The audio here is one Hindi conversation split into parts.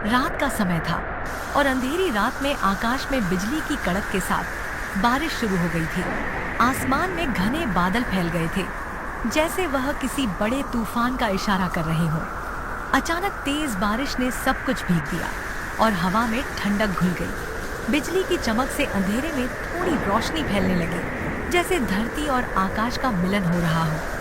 रात का समय था और अंधेरी रात में आकाश में बिजली की कड़क के साथ बारिश शुरू हो गई थी। आसमान में घने बादल फैल गए थे, जैसे वह किसी बड़े तूफान का इशारा कर रहे हों। अचानक तेज बारिश ने सब कुछ भीग दिया और हवा में ठंडक घुल गई। बिजली की चमक से अंधेरे में थोड़ी रोशनी फैलने लगी, जैसे धरती और आकाश का मिलन हो रहा हो।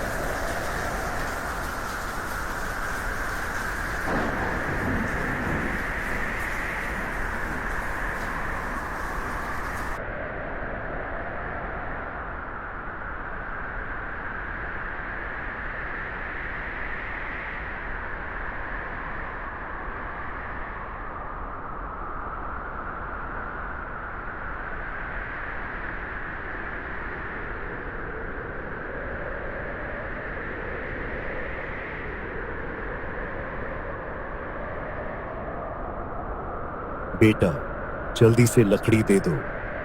बेटा, जल्दी से लकड़ी दे दो।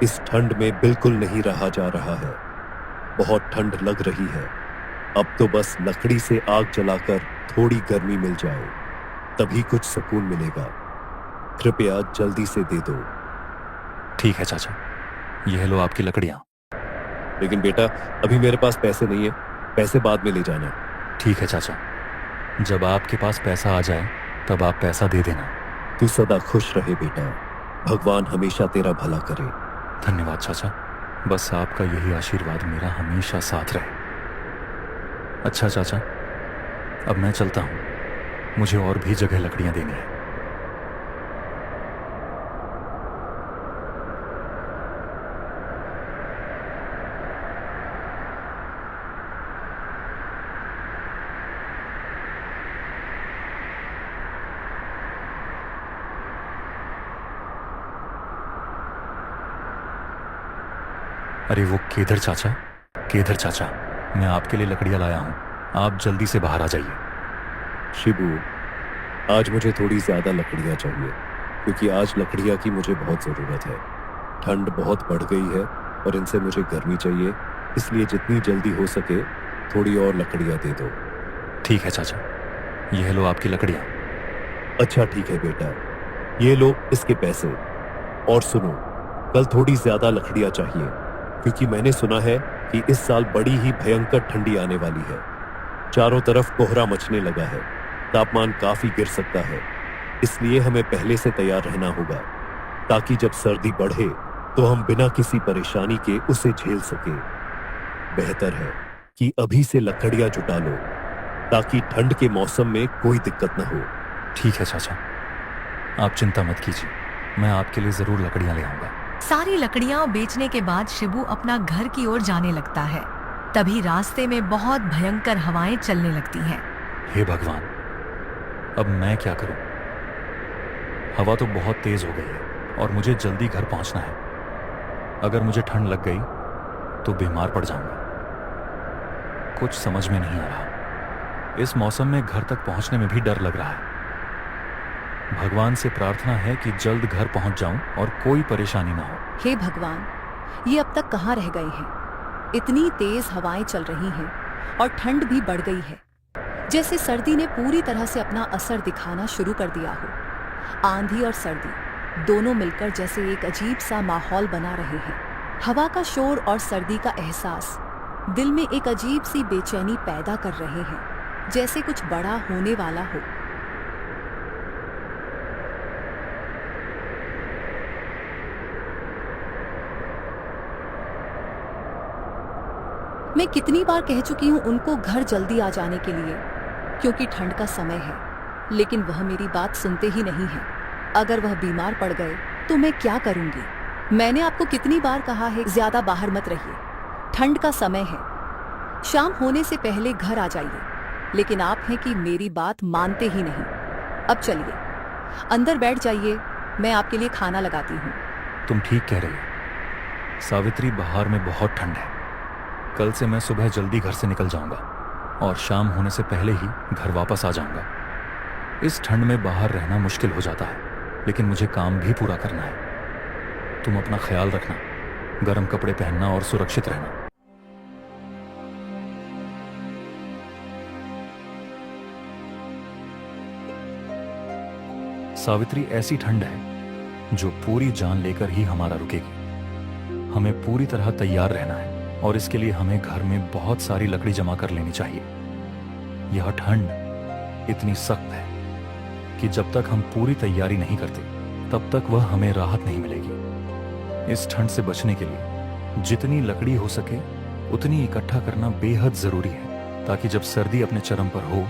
इस ठंड में बिल्कुल नहीं रहा जा रहा है। बहुत ठंड लग रही है। अब तो बस लकड़ी से आग जलाकर थोड़ी गर्मी मिल जाए, तभी कुछ सुकून मिलेगा। कृपया जल्दी से दे दो। ठीक है चाचा, यह लो आपकी लकड़ियां। लेकिन बेटा, अभी मेरे पास पैसे नहीं है। पैसे बाद में ले जाना। ठीक है चाचा, जब आपके पास पैसा आ जाए तब आप पैसा दे देना। तू सदा खुश रहे बेटा। भगवान हमेशा तेरा भला करे। धन्यवाद चाचा, बस आपका यही आशीर्वाद मेरा हमेशा साथ रहे। अच्छा चाचा, अब मैं चलता हूँ, मुझे और भी जगह लकड़ियां देनी है। अरे वो केधर चाचा, केधर चाचा, मैं आपके लिए लकड़ियां लाया हूं, आप जल्दी से बाहर आ जाइए। शिबू, आज मुझे थोड़ी ज्यादा लकड़ियां चाहिए, क्योंकि आज लकड़ियां की मुझे बहुत जरूरत है। ठंड बहुत बढ़ गई है और इनसे मुझे गर्मी चाहिए, इसलिए जितनी जल्दी हो सके थोड़ी और लकड़ियां दे दो। ठीक है चाचा, यह लो आपकी लकड़ियां। अच्छा ठीक है बेटा, ये लो इसके पैसे। और सुनो, कल थोड़ी ज्यादा लकड़ियां चाहिए, क्योंकि मैंने सुना है कि इस साल बड़ी ही भयंकर ठंडी आने वाली है। चारों तरफ कोहरा मचने लगा है, तापमान काफी गिर सकता है, इसलिए हमें पहले से तैयार रहना होगा, ताकि जब सर्दी बढ़े तो हम बिना किसी परेशानी के उसे झेल सके। बेहतर है कि अभी से लकड़ियां जुटा लो, ताकि ठंड के मौसम में कोई दिक्कत न हो। ठीक है चाचा, आप चिंता मत कीजिए, मैं आपके लिए जरूर लकड़ियां ले आऊंगा। सारी लकड़ियां बेचने के बाद शिबू अपना घर की ओर जाने लगता है। तभी रास्ते में बहुत भयंकर हवाएं चलने लगती हैं। हे भगवान, अब मैं क्या करूं? हवा तो बहुत तेज हो गई है और मुझे जल्दी घर पहुंचना है। अगर मुझे ठंड लग गई तो बीमार पड़ जाऊंगा। कुछ समझ में नहीं आ रहा। इस मौसम में घर तक पहुंचने में भी डर लग रहा है। भगवान से प्रार्थना है कि जल्द घर पहुंच जाऊं और कोई परेशानी ना हो। हे भगवान, ये अब तक कहाँ रह गए हैं? इतनी तेज हवाएं चल रही हैं और ठंड भी बढ़ गई है, जैसे सर्दी ने पूरी तरह से अपना असर दिखाना शुरू कर दिया हो। आंधी और सर्दी दोनों मिलकर जैसे एक अजीब सा माहौल बना रहे हैं। हवा का शोर और सर्दी का एहसास दिल में एक अजीब सी बेचैनी पैदा कर रहे हैं, जैसे कुछ बड़ा होने वाला हो। मैं कितनी बार कह चुकी हूँ उनको घर जल्दी आ जाने के लिए, क्योंकि ठंड का समय है, लेकिन वह मेरी बात सुनते ही नहीं है। अगर वह बीमार पड़ गए तो मैं क्या करूँगी? मैंने आपको कितनी बार कहा है ज्यादा बाहर मत रहिए, ठंड का समय है, शाम होने से पहले घर आ जाइए, लेकिन आप हैं कि मेरी बात मानते ही नहीं। अब चलिए अंदर बैठ जाइए, मैं आपके लिए खाना लगाती हूँ। तुम ठीक कह रही हो सावित्री, बाहर में बहुत ठंड है। कल से मैं सुबह जल्दी घर से निकल जाऊंगा और शाम होने से पहले ही घर वापस आ जाऊंगा। इस ठंड में बाहर रहना मुश्किल हो जाता है, लेकिन मुझे काम भी पूरा करना है। तुम अपना ख्याल रखना, गर्म कपड़े पहनना और सुरक्षित रहना। सावित्री, ऐसी ठंड है जो पूरी जान लेकर ही हमारा रुकेगी। हमें पूरी तरह तैयार रहना है और इसके लिए हमें घर में बहुत सारी लकड़ी जमा कर लेनी चाहिए। यह ठंड इतनी सख्त है कि जब तक हम पूरी तैयारी नहीं करते तब तक वह हमें राहत नहीं मिलेगी। इस ठंड से बचने के लिए जितनी लकड़ी हो सके उतनी इकट्ठा करना बेहद जरूरी है, ताकि जब सर्दी अपने चरम पर हो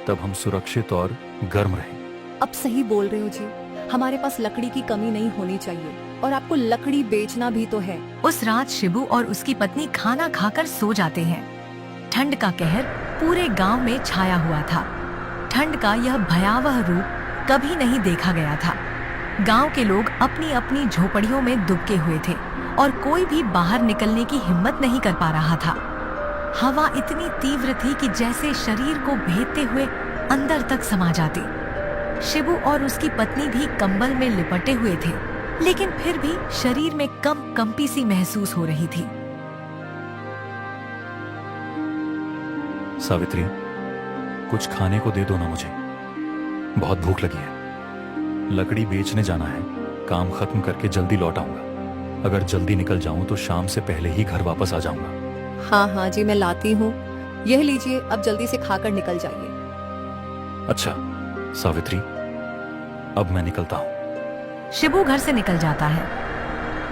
तब हम सुरक्षित और गर्म रहें। अब सही बोल रहे हो जी, हमारे पास लकड़ी की कमी नहीं होनी चाहिए और आपको लकड़ी बेचना भी तो है। उस रात शिबू और उसकी पत्नी खाना खाकर सो जाते हैं। ठंड का कहर पूरे गांव में छाया हुआ था। ठंड का यह भयावह रूप कभी नहीं देखा गया था। गांव के लोग अपनी अपनी झोपड़ियों में दुबके हुए थे और कोई भी बाहर निकलने की हिम्मत नहीं कर पा रहा था। हवा इतनी तीव्र थी कि जैसे शरीर को भेदते हुए अंदर तक समा जाती। शिबू और उसकी पत्नी भी कंबल में लिपटे हुए थे, लेकिन फिर भी शरीर में कंपी सी महसूस हो रही थी। सावित्री, कुछ खाने को दे दो ना, मुझे बहुत भूख लगी है। लकड़ी बेचने जाना है, काम खत्म करके जल्दी लौट आऊंगा। अगर जल्दी निकल जाऊं तो शाम से पहले ही घर वापस आ जाऊंगा। हाँ हाँ जी, मैं लाती हूँ। यह लीजिए, अब जल्दी से खाकर निकल जाइए। अच्छा सावित्री, अब मैं निकलता हूँ। शिबू घर से निकल जाता है।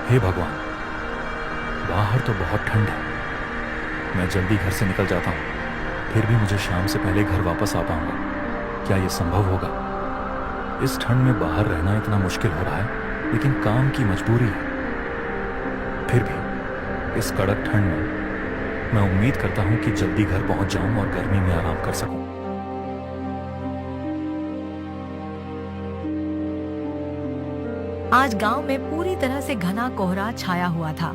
हे भगवान, बाहर तो बहुत ठंड है। मैं जल्दी घर से निकल जाता हूँ, फिर भी मुझे शाम से पहले घर वापस आ पाऊंगा। क्या यह संभव होगा? इस ठंड में बाहर रहना इतना मुश्किल हो रहा है, लेकिन काम की मजबूरी है। फिर भी इस कड़क ठंड में मैं उम्मीद करता हूं कि जल्दी घर पहुंच जाऊं और गर्मी में आराम कर सकूं। आज गांव में पूरी तरह से घना कोहरा छाया हुआ था।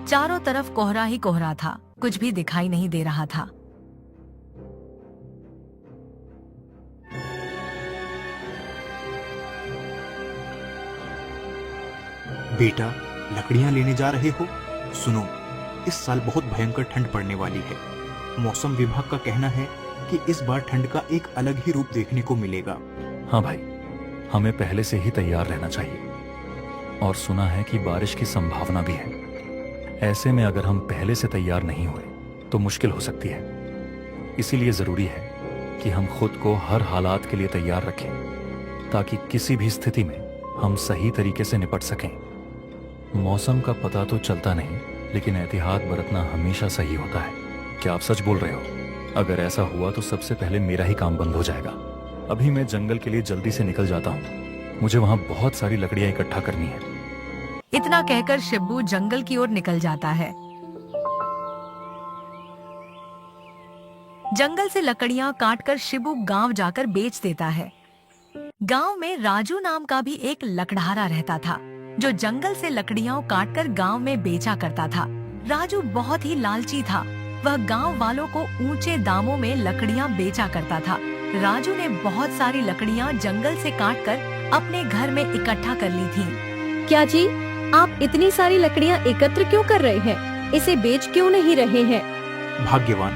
चारों तरफ कोहरा ही कोहरा था, कुछ भी दिखाई नहीं दे रहा था। बेटा, लकड़ियां लेने जा रहे हो? सुनो, इस साल बहुत भयंकर ठंड पड़ने वाली है। मौसम विभाग का कहना है कि इस बार ठंड का एक अलग ही रूप देखने को मिलेगा। हाँ भाई, हमें पहले से ही तैयार रहना चाहिए। और सुना है कि बारिश की संभावना भी है। ऐसे में अगर हम पहले से तैयार नहीं हुए तो मुश्किल हो सकती है। इसीलिए जरूरी है कि हम खुद को हर हालात के लिए तैयार रखें, ताकि किसी भी स्थिति में हम सही तरीके से निपट सकें। मौसम का पता तो चलता नहीं, लेकिन एहतियात बरतना हमेशा सही होता है। क्या आप सच बोल रहे हो? अगर ऐसा हुआ तो सबसे पहले मेरा ही काम बंद हो जाएगा। अभी मैं जंगल के लिए जल्दी से निकल जाता हूँ। मुझे वहाँ बहुत सारी लकड़ियाँ इकट्ठा करनी है। इतना कहकर शिब्बू जंगल की ओर निकल जाता है। जंगल से लकड़ियां काटकर शिब्बू गांव जाकर बेच देता है। गांव में राजू नाम का भी एक लकड़हारा रहता था, जो जंगल से लकड़ियां काटकर गांव में बेचा करता था। राजू बहुत ही लालची था। वह गांव वालों को ऊंचे दामों में लकड़ियां बेचा करता था। राजू ने बहुत सारी लकड़ियां जंगल से काटकर अपने घर में इकट्ठा कर ली थीं। क्या जी, आप इतनी सारी लकड़ियां एकत्र क्यों कर रहे हैं? इसे बेच क्यों नहीं रहे हैं? भाग्यवान,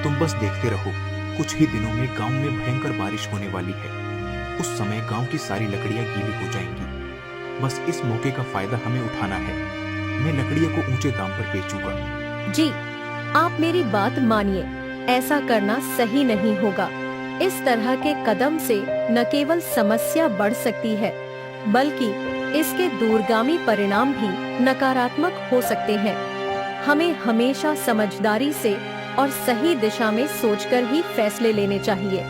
तुम बस देखते रहो। कुछ ही दिनों में गांव में भयंकर बारिश होने वाली है। उस समय गांव की सारी लकड़ियां गीली हो जाएंगी। बस इस मौके का फायदा हमें उठाना है। मैं लकड़ियों को ऊंचे दाम पर बेचूंगा। जी, आप मेरी बात मानिए, ऐसा करना सही नहीं होगा। इस तरह के कदम से न केवल समस्या बढ़ सकती है, बल्कि इसके दूरगामी परिणाम भी नकारात्मक हो सकते हैं। हमें हमेशा समझदारी से और सही दिशा में सोचकर ही फैसले लेने चाहिए।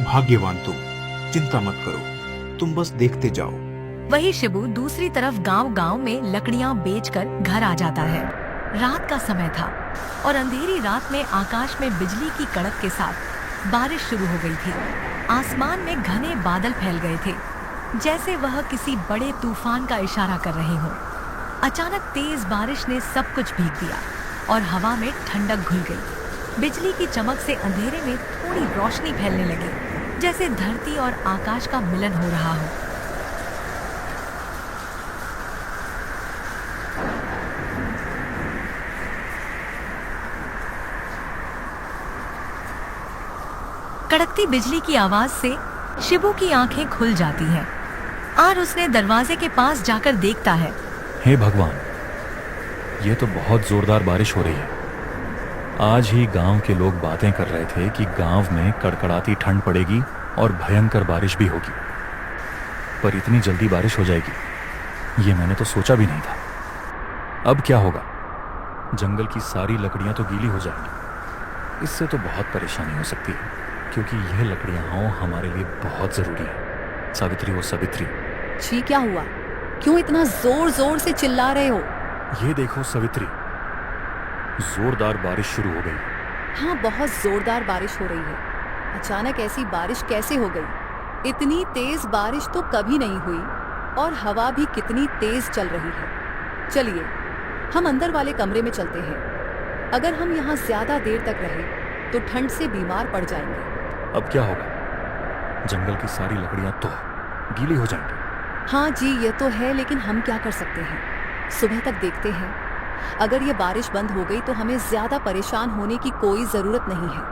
भाग्यवान तुम, चिंता मत करो, तुम बस देखते जाओ। वही शिबू दूसरी तरफ गांव-गांव में लकड़ियां बेचकर घर आ जाता है। रात का समय था और अंधेरी रात में आकाश में बिजली की कड़क के साथ बारिश शुरू हो गई थी। आसमान में घने बादल फैल गए थे, जैसे वह किसी बड़े तूफान का इशारा कर रहे हों। अचानक तेज बारिश ने सब कुछ भीग दिया और हवा में ठंडक घुल गई। बिजली की चमक से अंधेरे में थोड़ी रोशनी फैलने लगी, जैसे धरती और आकाश का मिलन हो रहा हो। कड़कती बिजली की आवाज से शिबू की आंखें खुल जाती हैं। और उसने दरवाजे के पास जाकर देखता है। हे भगवान, ये तो बहुत जोरदार बारिश हो रही है। आज ही गांव के लोग बातें कर रहे थे कि गांव में कड़कड़ाती ठंड पड़ेगी और भयंकर बारिश भी होगी, पर इतनी जल्दी बारिश हो जाएगी ये मैंने तो सोचा भी नहीं था। अब क्या होगा? जंगल की सारी लकड़ियां तो गीली हो जाएंगी। इससे तो बहुत परेशानी हो सकती है, क्योंकि यह लकड़ियां हमारे लिए बहुत जरूरी है। सावित्री, ओ सावित्री। जी क्या हुआ? क्यों इतना जोर जोर से चिल्ला रहे हो? ये देखो सावित्री, जोरदार बारिश शुरू हो गई। हाँ, बहुत जोरदार बारिश हो रही है। अचानक ऐसी बारिश कैसे हो गई? इतनी तेज बारिश तो कभी नहीं हुई, और हवा भी कितनी तेज चल रही है। चलिए हम अंदर वाले कमरे में चलते हैं। अगर हम यहाँ ज्यादा देर तक रहे तो ठंड से बीमार पड़ जाएंगे। अब क्या होगा? जंगल की सारी लकड़ियां तो गीली हो जाएंगी। हाँ जी, ये तो है, लेकिन हम क्या कर सकते हैं? सुबह तक देखते हैं। अगर ये बारिश बंद हो गई तो हमें ज्यादा परेशान होने की कोई जरूरत नहीं है,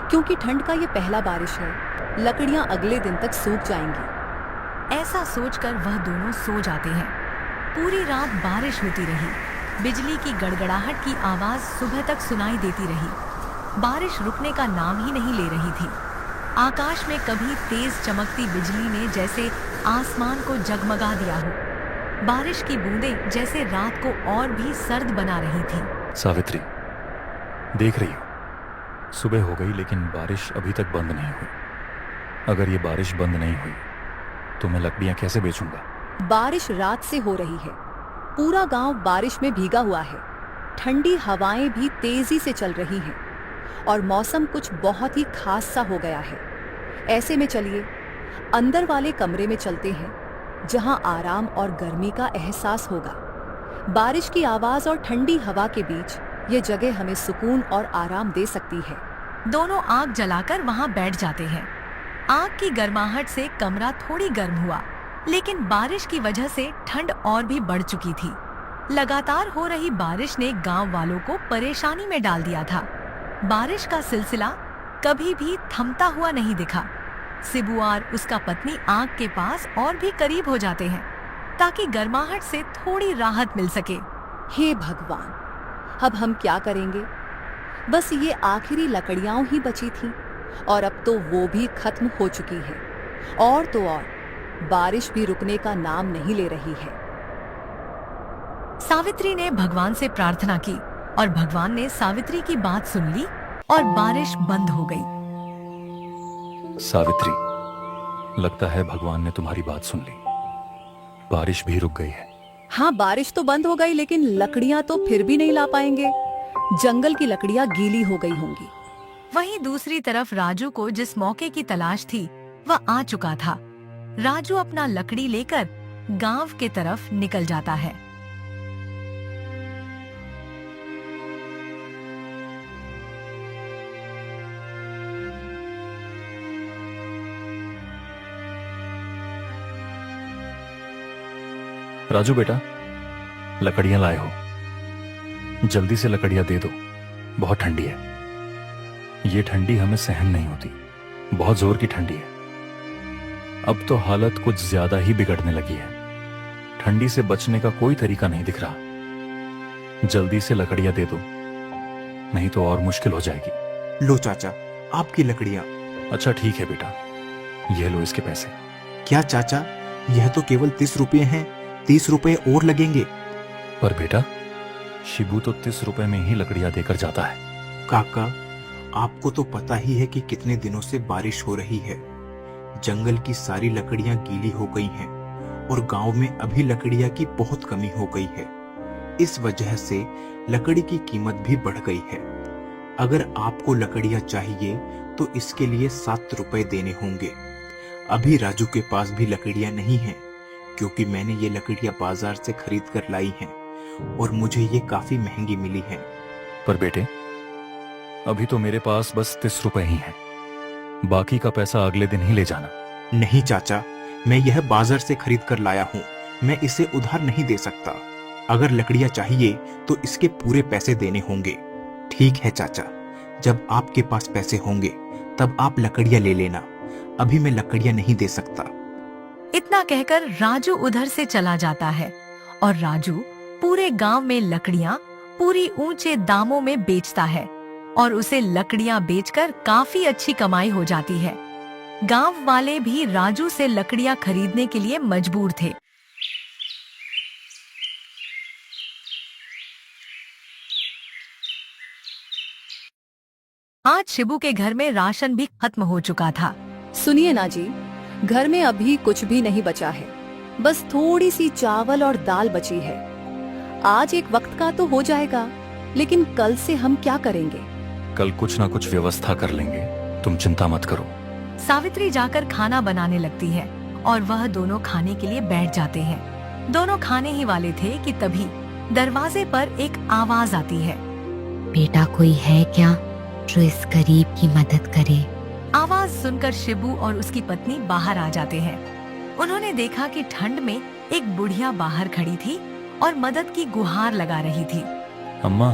क्योंकि ठंड का ये पहला बारिश है। लकड़ियां अगले दिन तक सूख जाएंगी। ऐसा सोचकर वह दोनों सो जाते हैं। पूरी रात बारिश होती रही। बिजली की गड़गड़ाहट की आवाज सुबह तक सुनाई देती रही। बारिश रुकने का नाम ही नहीं ले रही थी। आकाश में कभी तेज चमकती बिजली ने जैसे आसमान को जगमगा दिया हो। बारिश की बूंदें जैसे रात को और भी सर्द बना रही थी। सावित्री, देख रही हो, सुबह हो गई लेकिन बारिश अभी तक बंद नहीं हुई। अगर ये बारिश बंद नहीं हुई तो मैं लकड़ियां कैसे बेचूंगा? बारिश रात से हो रही है। पूरा गांव बारिश में भीगा हुआ है। ठंडी हवाएं भी तेजी से चल रही हैं और मौसम कुछ बहुत ही खास सा हो गया है। ऐसे में चलिए अंदर वाले कमरे में चलते हैं, जहां आराम और गर्मी का एहसास होगा। बारिश की आवाज और ठंडी हवा के बीच ये जगह हमें सुकून और आराम दे सकती है। दोनों आग जलाकर वहां बैठ जाते हैं। आग की गर्माहट से कमरा थोड़ी गर्म हुआ, लेकिन बारिश की वजह से ठंड और भी बढ़ चुकी थी। लगातार हो रही बारिश ने गांव वालों को परेशानी में डाल दिया था। बारिश का सिलसिला कभी भी थमता हुआ नहीं दिखा। शिबू और उसका पत्नी आग के पास और भी करीब हो जाते हैं, ताकि गर्माहट से थोड़ी राहत मिल सके। हे भगवान, अब हम क्या करेंगे? बस ये आखिरी लकड़ियां ही बची थीं, और अब तो वो भी खत्म हो चुकी है। और तो और बारिश भी रुकने का नाम नहीं ले रही है। सावित्री ने भगवान से प्रार्थना की और भगवान ने सावित्री की बात सुन ली और बारिश बंद हो गई। सावित्री, लगता है भगवान ने तुम्हारी बात सुन ली। बारिश भी रुक गई है। हाँ, बारिश तो बंद हो गई, लेकिन लकड़ियां तो फिर भी नहीं ला पाएंगे। जंगल की लकड़ियां गीली हो गई होंगी। वहीं दूसरी तरफ राजू को जिस मौके की तलाश थी वह आ चुका था। राजू अपना लकड़ी लेकर गांव के तरफ निकल जाता है। राजू बेटा, लकड़ियां लाए हो? जल्दी से लकड़ियां दे दो, बहुत ठंडी है। ये ठंडी हमें सहन नहीं होती, बहुत जोर की ठंडी है। अब तो हालत कुछ ज्यादा ही बिगड़ने लगी है। ठंडी से बचने का कोई तरीका नहीं दिख रहा। जल्दी से लकड़ियां दे दो, नहीं तो और मुश्किल हो जाएगी। लो चाचा, आपकी लकड़ियां। अच्छा ठीक है बेटा, ये लो इसके पैसे। क्या चाचा, यह तो केवल 30 रुपये हैं। 30 रुपये और लगेंगे। पर बेटा, शिबू तो 30 रुपए में ही लकड़ियां देकर जाता है। काका, आपको तो पता ही है कि कितने दिनों से बारिश हो रही है। जंगल की सारी लकड़ियां गीली हो गई हैं और गांव में अभी लकड़ियां की बहुत कमी हो गई है। इस वजह से लकड़ी की कीमत भी बढ़ गई है। अगर आपको लकड़ियां चाहिए तो इसके लिए 7 रुपए देने होंगे। अभी राजू के पास भी लकड़ियां नहीं हैं, क्योंकि मैंने ये लकड़ियां बाजार से खरीद कर लाई हैं और मुझे ये काफी महंगी मिली हैं। पर बेटे, अभी तो मेरे पास बस 30 रुपए ही हैं। बाकी का पैसा अगले दिन ही ले जाना। नहीं चाचा, मैं यह बाजार से खरीद कर लाया हूँ। मैं इसे उधार नहीं दे सकता। अगर लकड़ियां चाहिए तो इसके पूरे पैसे देने होंगे। ठीक है चाचा, जब आपके पास पैसे होंगे तब आप लकड़ियां ले लेना। अभी मैं लकड़ियां नहीं दे सकता। इतना कहकर राजू उधर से चला जाता है और राजू पूरे गांव में लकड़ियां पूरी ऊंचे दामों में बेचता है और उसे लकड़ियां बेचकर काफी अच्छी कमाई हो जाती है। गांव वाले भी राजू से लकड़ियां खरीदने के लिए मजबूर थे। आज शिबू के घर में राशन भी खत्म हो चुका था। सुनिए ना जी, घर में अभी कुछ भी नहीं बचा है, बस थोड़ी सी चावल और दाल बची है। आज एक वक्त का तो हो जाएगा, लेकिन कल से हम क्या करेंगे? कल कुछ ना कुछ व्यवस्था कर लेंगे, तुम चिंता मत करो। सावित्री जाकर खाना बनाने लगती है और वह दोनों खाने के लिए बैठ जाते हैं। दोनों खाने ही वाले थे कि तभी दरवाजे पर एक आवाज आती है। बेटा, कोई है क्या जो इस गरीब की मदद करे? आवाज सुनकर शिबू और उसकी पत्नी बाहर आ जाते हैं। उन्होंने देखा कि ठंड में एक बुढ़िया बाहर खड़ी थी और मदद की गुहार लगा रही थी। अम्मा,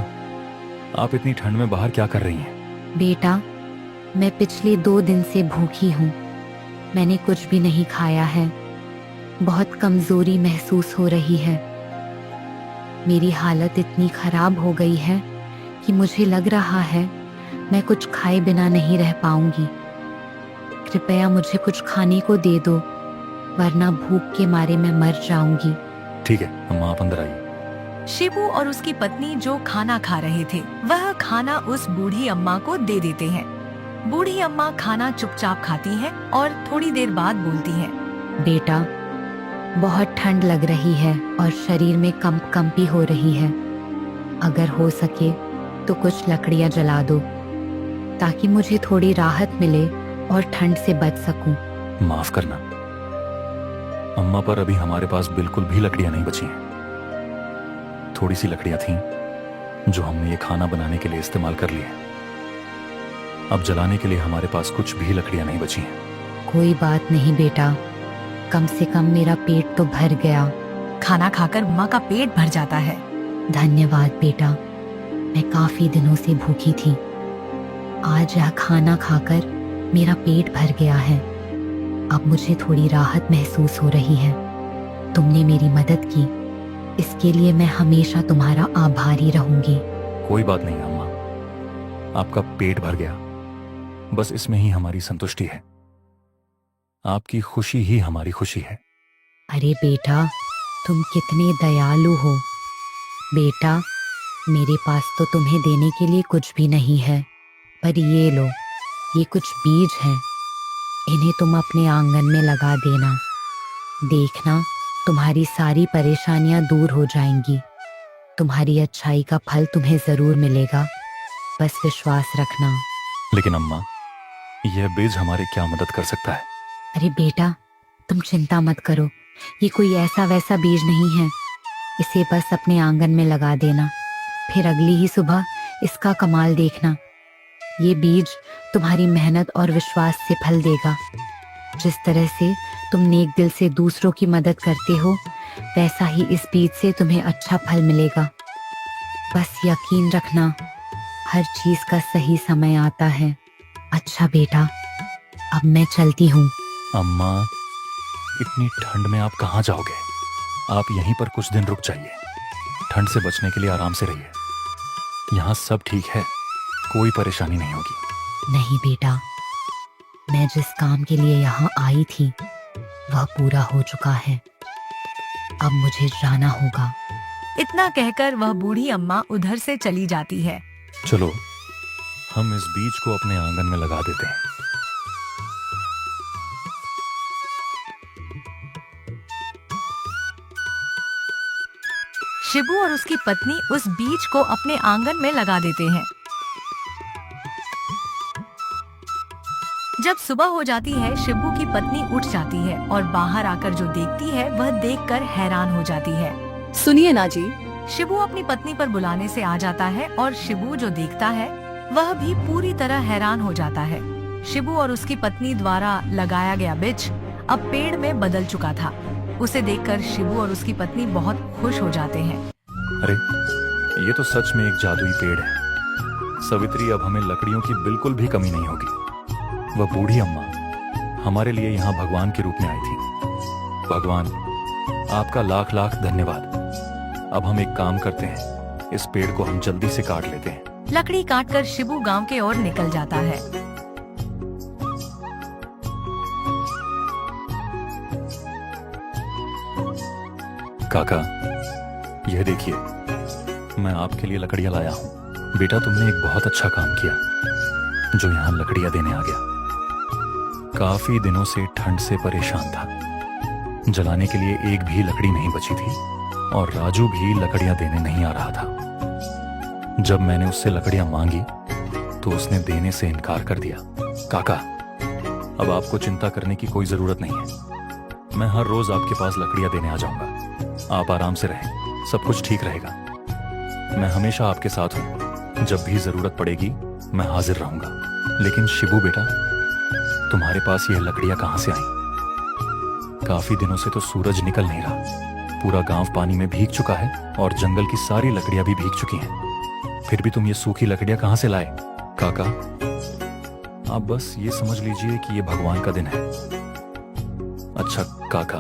आप इतनी ठंड में बाहर क्या कर रही हैं? बेटा, मैं पिछले 2 दिन से भूखी हूँ। मैंने कुछ भी नहीं खाया है। बहुत कमजोरी महसूस हो रही है। मेरी हालत इतनी खराब हो गई है कि मुझे लग रहा है मैं कुछ खाए बिना नहीं रह पाऊंगी। कृपया मुझे कुछ खाने को दे दो, वरना भूख के मारे मैं मर जाऊंगी। ठीक है अम्मा, आप अंदर आइए। शिबू और उसकी पत्नी जो खाना खा रहे थे वह खाना उस बूढ़ी अम्मा को दे देते हैं। बूढ़ी अम्मा खाना चुपचाप खाती हैं और थोड़ी देर बाद बोलती हैं। बेटा, बहुत ठंड लग रही है और शरीर में कंपी हो रही है। अगर हो सके तो कुछ लकड़ियां जला दो ताकि मुझे थोड़ी राहत मिले और ठंड से बच सकूं। माफ करना अम्मा, पर अभी हमारे पास बिल्कुल भी लकड़ियां नहीं बची हैं। थोड़ी सी लकड़ियां थीं जो हमने ये खाना बनाने के लिए इस्तेमाल कर ली है। अब जलाने के लिए हमारे पास कुछ भी लकड़ियां नहीं बची हैं। कोई बात नहीं बेटा, कम से कम मेरा पेट तो भर गया। खाना खाकर माँ का पेट भर जाता है। धन्यवाद बेटा, मैं काफी दिनों से भूखी थी। आज यह खाना खाकर मेरा पेट भर गया है। अब मुझे थोड़ी राहत महसूस हो रही है। तुमने मेरी मदद की, इसके लिए मैं हमेशा तुम्हारा आभारी रहूंगी। कोई बात नहीं अम्मा, आपका पेट भर गया, बस इसमें ही हमारी संतुष्टि है। आपकी खुशी ही हमारी खुशी है। अरे बेटा, तुम कितने दयालु हो। बेटा, मेरे पास तो तुम्हें देने के लिए कुछ भी नहीं है, पर ये लो, ये कुछ बीज हैं। इन्हें तुम अपने आंगन में लगा देना। देखना, तुम्हारी सारी परेशानियां दूर हो जाएंगी। तुम्हारी अच्छाई का फल तुम्हें जरूर मिलेगा, बस विश्वास रखना। लेकिन अम्मा, यह बीज हमारी क्या मदद कर सकता है? अरे बेटा, तुम चिंता मत करो। ये कोई ऐसा वैसा बीज नहीं है। इसे बस अपने आंगन में लगा देना, फिर अगली ही सुबह इसका कमाल देखना। ये बीज तुम्हारी मेहनत और विश्वास से फल देगा। जिस तरह से तुम नेक दिल से दूसरों की मदद करते हो, वैसा ही इस बीज से तुम्हें अच्छा फल मिलेगा। बस यकीन रखना, हर चीज का सही समय आता है। अच्छा बेटा, अब मैं चलती हूँ। अम्मा, इतनी ठंड में आप कहाँ जाओगे? आप यहीं पर कुछ दिन रुक जाइए। ठंड से बचने के लिए आराम से रहिए। यहाँ सब ठीक है, कोई परेशानी नहीं होगी। नहीं बेटा, मैं जिस काम के लिए यहाँ आई थी वह पूरा हो चुका है। अब मुझे जाना होगा। इतना कहकर वह बूढ़ी अम्मा उधर से चली जाती है। चलो, हम इस बीज को अपने आंगन में लगा देते हैं। शिबू और उसकी पत्नी उस बीज को अपने आंगन में लगा देते हैं। जब सुबह हो जाती है, शिबू की पत्नी उठ जाती है और बाहर आकर जो देखती है वह देखकर हैरान हो जाती है। सुनिए ना जी, शिबू अपनी पत्नी पर बुलाने से आ जाता है और शिबू जो देखता है वह भी पूरी तरह हैरान हो जाता है। शिबू और उसकी पत्नी द्वारा लगाया गया बीज अब पेड़ में बदल चुका था। उसे देखकर शिबू और उसकी पत्नी बहुत खुश हो जाते हैं। अरे, ये तो सच में एक जादुई पेड़ है। सवित्री, अब हमें लकड़ियों की बिल्कुल भी कमी नहीं होगी। वह बूढ़ी अम्मा हमारे लिए यहाँ भगवान के रूप में आई थी। भगवान, आपका लाख लाख धन्यवाद। अब हम एक काम करते हैं, इस पेड़ को हम जल्दी से काट लेते हैं। लकड़ी काटकर शिबू गांव के ओर निकल जाता है। काका, यह देखिए, मैं आपके लिए लकड़ियां लाया हूँ। बेटा, तुमने एक बहुत अच्छा काम किया जो यहाँ लकड़ियां देने आ गया। काफी दिनों से ठंड से परेशान था, जलाने के लिए एक भी लकड़ी नहीं बची थी और राजू भी लकड़ियां देने नहीं आ रहा था। जब मैंने उससे लकड़ियां मांगी तो उसने देने से इनकार कर दिया। काका, अब आपको चिंता करने की कोई जरूरत नहीं है। मैं हर रोज आपके पास लकड़ियां देने आ जाऊंगा। आप आराम से रहें, सब कुछ ठीक रहेगा। मैं हमेशा आपके साथ हूं, जब भी जरूरत पड़ेगी मैं हाजिर रहूंगा। लेकिन शिबू बेटा, तुम्हारे पास यह लकड़ियां कहां से आई? काफी दिनों से तो सूरज निकल नहीं रहा, पूरा गांव पानी में भीग चुका है और जंगल की सारी लकड़ियां भी भीग चुकी हैं। फिर भी तुम ये सूखी लकड़ियां कहां से लाए? काका, आप बस ये समझ लीजिए कि ये भगवान का दिन है। अच्छा काका,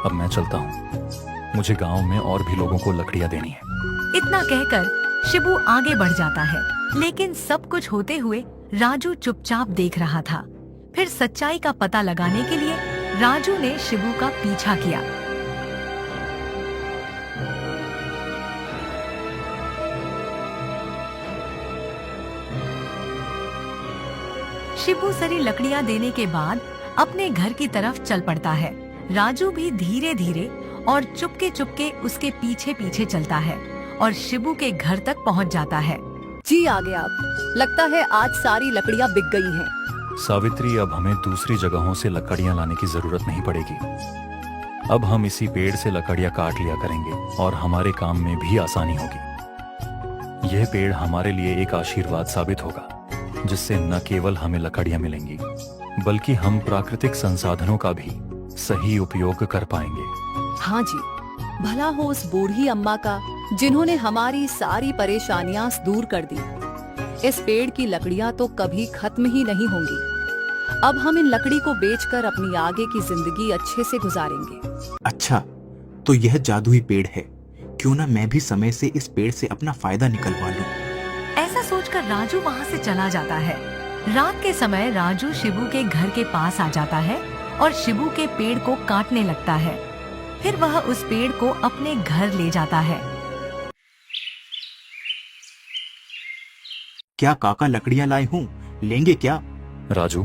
अब मैं चलता हूँ, मुझे गांव में और भी लोगों को लकड़ियां देनी है। इतना कहकर शिबू आगे बढ़ जाता है, लेकिन सब कुछ होते हुए राजू चुपचाप देख रहा था। फिर सच्चाई का पता लगाने के लिए राजू ने शिबू का पीछा किया। शिबू सारी लकड़ियां देने के बाद अपने घर की तरफ चल पड़ता है। राजू भी धीरे धीरे और चुपके चुपके उसके पीछे पीछे चलता है और शिबू के घर तक पहुंच जाता है। जी आ गया आप। लगता है आज सारी लकड़ियां बिक गई हैं। सावित्री, अब हमें दूसरी जगहों से लकड़ियां लाने की जरूरत नहीं पड़ेगी। अब हम इसी पेड़ से लकड़ियां काट लिया करेंगे और हमारे काम में भी आसानी होगी। यह पेड़ हमारे लिए एक आशीर्वाद साबित होगा, जिससे न केवल हमें लकड़ियां मिलेंगी, बल्कि हम प्राकृतिक संसाधनों का भी सही उपयोग कर पाएंगे। हाँ जी, भला हो उस बूढ़ी अम्मा का जिन्होंने हमारी सारी परेशानियां दूर कर दी। इस पेड़ की लकड़ियां तो कभी खत्म ही नहीं होंगी। अब हम इन लकड़ी को बेचकर अपनी आगे की जिंदगी अच्छे से गुजारेंगे। अच्छा, तो यह जादुई पेड़ है। क्यों ना मैं भी समय से इस पेड़ से अपना फायदा निकलवा लूं। ऐसा सोचकर राजू वहाँ से चला जाता है। रात के समय राजू शिबू के घर के पास आ जाता है और शिबू के पेड़ को काटने लगता है। फिर वह उस पेड़ को अपने घर ले जाता है। क्या काका लकड़ियां लाए हूँ, लेंगे क्या? राजू,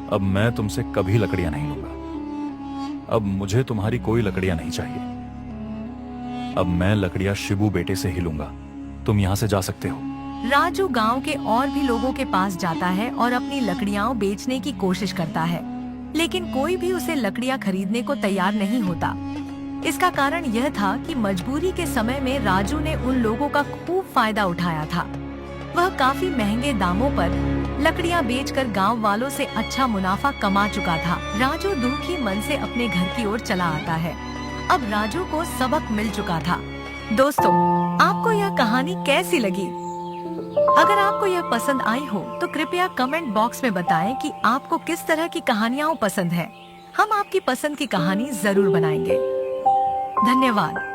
अब मैं तुमसे कभी लकड़ियां नहीं लूंगा। अब मुझे तुम्हारी कोई लकड़ियां नहीं चाहिए। अब मैं लकड़ियां शिबू बेटे से ही लूंगा। तुम यहाँ से जा सकते हो। राजू गांव के और भी लोगों के पास जाता है और अपनी लकड़ियां बेचने की कोशिश करता है, लेकिन कोई भी उसे लकड़ियां खरीदने को तैयार नहीं होता। इसका कारण यह था कि मजबूरी के समय में राजू ने उन लोगों का खूब फायदा उठाया था। वह काफी महंगे दामों पर लकड़ियां बेचकर गांव वालों से अच्छा मुनाफा कमा चुका था। राजू दुखी मन से अपने घर की ओर चला आता है। अब राजू को सबक मिल चुका था। दोस्तों, आपको यह कहानी कैसी लगी? अगर आपको यह पसंद आई हो तो कृपया कमेंट बॉक्स में बताएं कि आपको किस तरह की कहानियां पसंद है। हम आपकी पसंद की कहानी जरूर बनाएंगे। धन्यवाद।